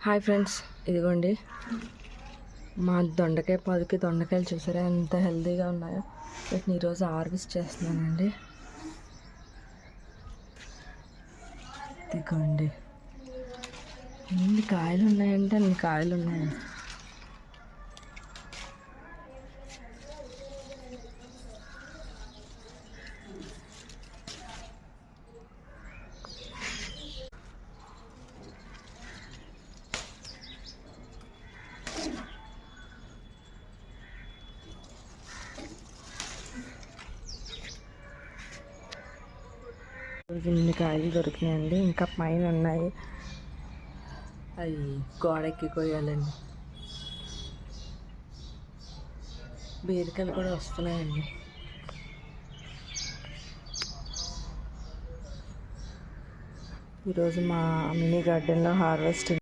Hi friends, ఇదిగోండి మా దొండకాయ పాదుకి దొండకాయలు చూసారా ఎంత హెల్తీగా ఉన్నాయో. వీటిని ఈరోజు హార్వెస్ట్ చేస్తున్నానండి. ఇదిగోండి ఎన్ని కాయలు ఉన్నాయంటే అన్ని కాయలు ఉన్నాయండి. ఇన్ని కాయలు దొరికినాయండి, ఇంకా పైన ఉన్నాయి. అవి గోడెక్కి కోయాలండి. బీరకాయలు కూడా వస్తున్నాయండి. ఈరోజు మా మినీ గార్డెన్లో హార్వెస్టింగ్.